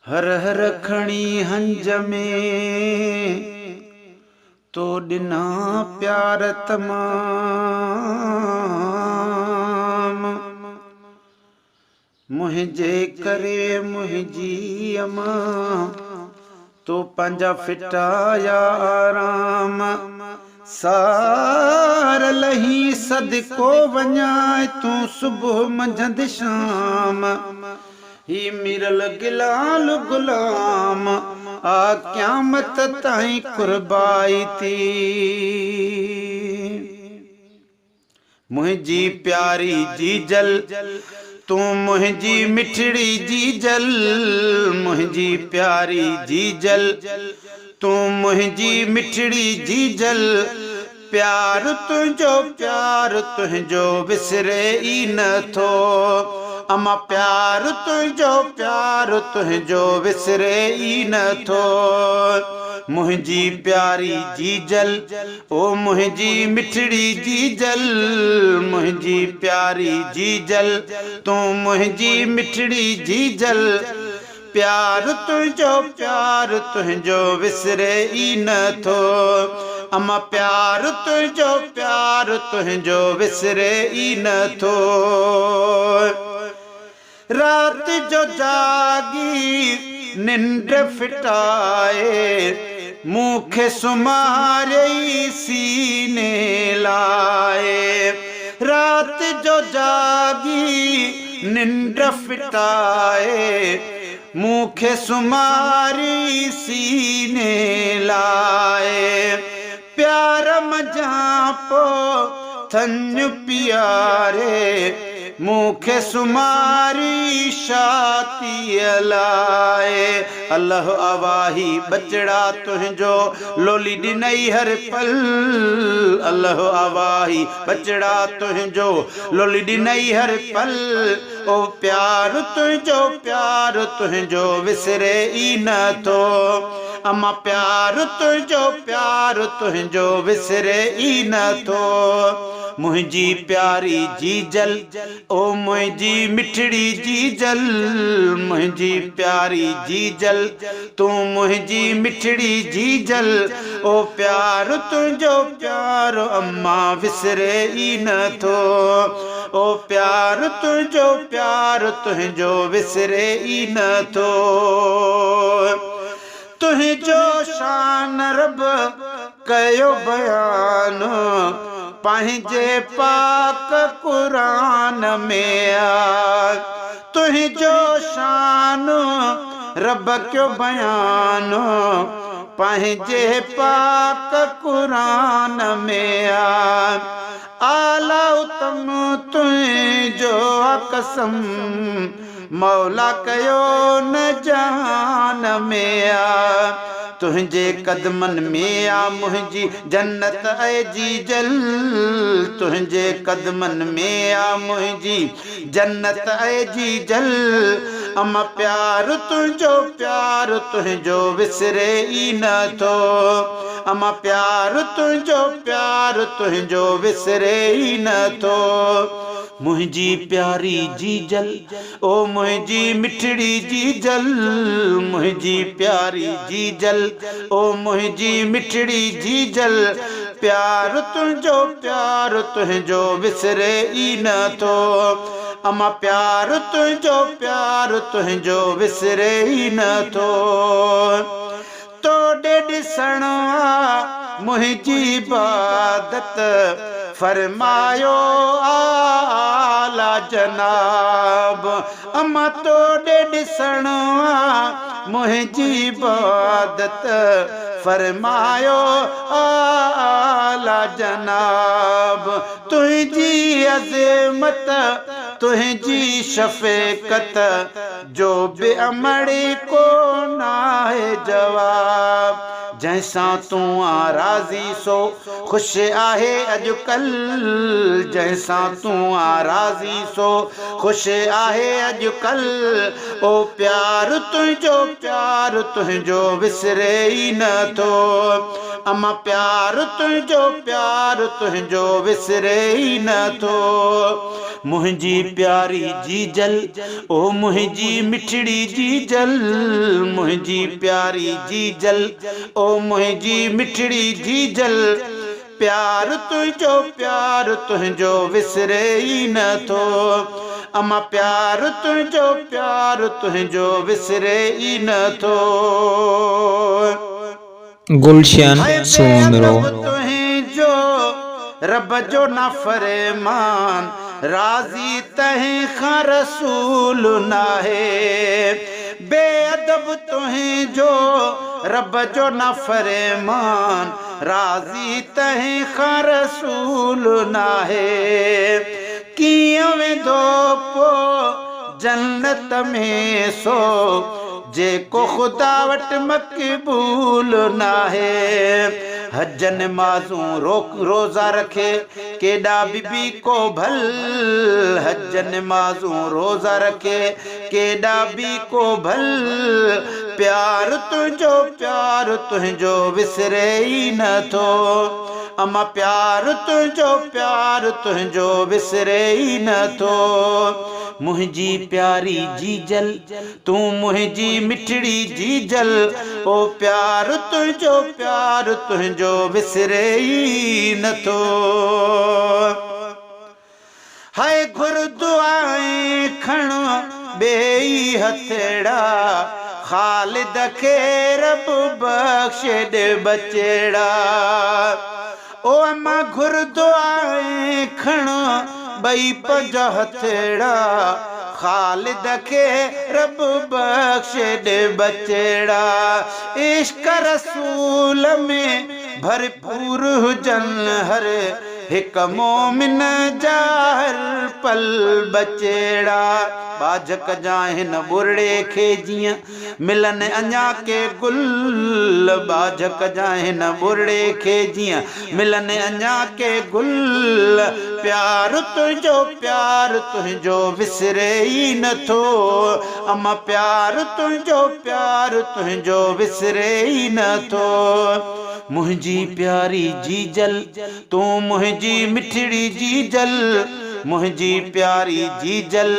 हर हर खणी हंज में तो डिना प्यार तमाम। मुझे करे मुझी अमा तो पंजा फिटाया आराम। सार लही सदको वञाए तू सुबह मंझंद शाम। ही मिरल गिलाल गुलाम आ क़यामत ताईं कुर्बाई थी। मुझी प्यारी जीजल तू मुझी मिठड़ी जीजल। मुझी प्यारी जीजल तू मुझी मिठड़ी जीजल। प्यार तुझो विसरे ई न थो। अमा प्यार तुझो विसरे ई न थो। मुझी प्यारी जीजल ओ मुझी मिठड़ी जीजल। मुझी प्यारी जीजल तू मुझी मिठड़ी जीजल। प्यार तुझो विसरे ई न थो। अमा प्यार तुझो विसरे ई न थो। रात जो जागी निंड फिटाए मुखे सुमारे सीने लाए। रात जो जागी निंड फिटाए मुखे सुमारी सीने लाए। प्यार मजा पो थन प्यारे मुखे सुमारी शाती लाए। अल्लाह आवाही बचड़ा तुझो लोली दिनई हर पल। अल्लाह आवाही बचड़ा तुझो लोली दिनई हर पल। ओ प्यार तुझो विसरे ई न थो। अमा प्यार तुझो विसरे ई न थो। मुझी प्यारी जीजल ओ मुझी मिठड़ी जीजल। मुझी प्यारी जीजल तू मुझी मिठड़ी जीजल। ओ प्यार तुझो अम्मा विसरे ई न थो। ओ प्यार तुझो विसरे ई न थो। तुझो शान रब कयो बयान पंहिंजे पाक कुरान में आ। तुझो शान रब कयो बयान पंहिंजे पाक कुरान में आ। आला उत्तम तुझो कसम मौला कयो न जहान में आ। तुझे कदमन में आ मुझी जन्नत ऐ जीजल। तुझे कदमन में आ मुझी जन्नत ऐ जीजल। अमा प्यार तुझो विसरे ई न थो। अमा प्यार तुझो विसरे ई न थो। मुझी प्यारी जीजल ओ मुझी मिठड़ी जीजल। मुझी प्यारी जीजल ओ मुझी मिठड़ी जीजल। प्यार तुझो विसरे ई न थो। अमा प्यार तुझो विसरे ई न थो। तोड़े ॾिसण मुझी इबादत फरमायो आला जनाब। अमा तोड़े ॾिसण मुझी इबादत फरमायो आला जनाब। तुझी अज़मत तुझी शफ़क़त जो बे अमड़ी को नाहे जवाब। जैसा तू आ राज़ी सो खुश आहे अॼुकल्ह, जैसा तू आ राज़ी सो खुश आहे अॼुकल्ह। ओ प्यार तुंहिंजो विसरे ई नथो, अमा प्यार तुंहिंजो विसरे ई नथो। मुंहिंजी प्यारी जीजल ओ मुंहिंजी मिठड़ी जीजल, मुंहिंजी प्यारी जीजल ओ मुंहिंजी मिठड़ी जीजल। प्यार तुंहिंजो विसरे ई नथो, अमा प्यार तुंहिंजो विसरे ई नथो। गुलशन सोमरो तुंहिंजो रब जो न फरमान, राज़ी तहीं खां रसूल नाहे। बेअदब तुंहिंजो रब जो न फरमान, राज़ी तहीं खां रसूल नाहे। कीअं वेंदो पोइ जन्नत में सो जेको ख़ुदा वटि मक़बूल नाहे। हज नमाज़ूं रोज़ा रखे केॾा बीबी को भल, हज नमाज़ूं रोज़ा रखे केॾा बी को भल। प्यार तुंहिंजो विसरे ई नथो, अमा प्यार तुंहिंजो विसरे ई नथो। मुंहिंजी प्यारी जीजल तू मुंहिंजी मिठड़ी जीजल, ओ प्यार तुंहिंजो विसरे ई नथो। हाय घुर दुआएं खण बेई हथड़ा, ख़ालिद खे रब बख्शे दे बचड़ा। ओ अम्मा घुर दुआएं खण बई पंज हथड़ा, ख़ालिद खे रब बख्शे दे बचड़ा। इश्क रसूल में भरपूर हुजन हर हिक मोमिन जा हर पल बचड़ा। बाझक जाहिन बुरड़े खे जीअं मिलन अञा के गुल, बाझक जाहिन बुरड़े खे जीअं मिलन अञा के गुल। प्यार तुंहिंजो विसरे ई नथो, अमा प्यार तुंहिंजो विसरे ई नथो। मुंहिंजी प्यारी जीजल तू मुंहिंजी मिठड़ी जीजल, मुंहिंजी प्यारी जीजल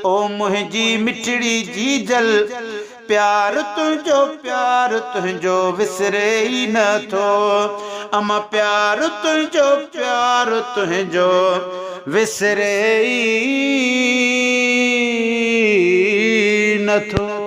ओ मुंहिंजी मिठड़ी जीजल। प्यार तुंहिंजो विसरे ई नथो, अमा प्यार तुंहिंजो विसरे ई नथो।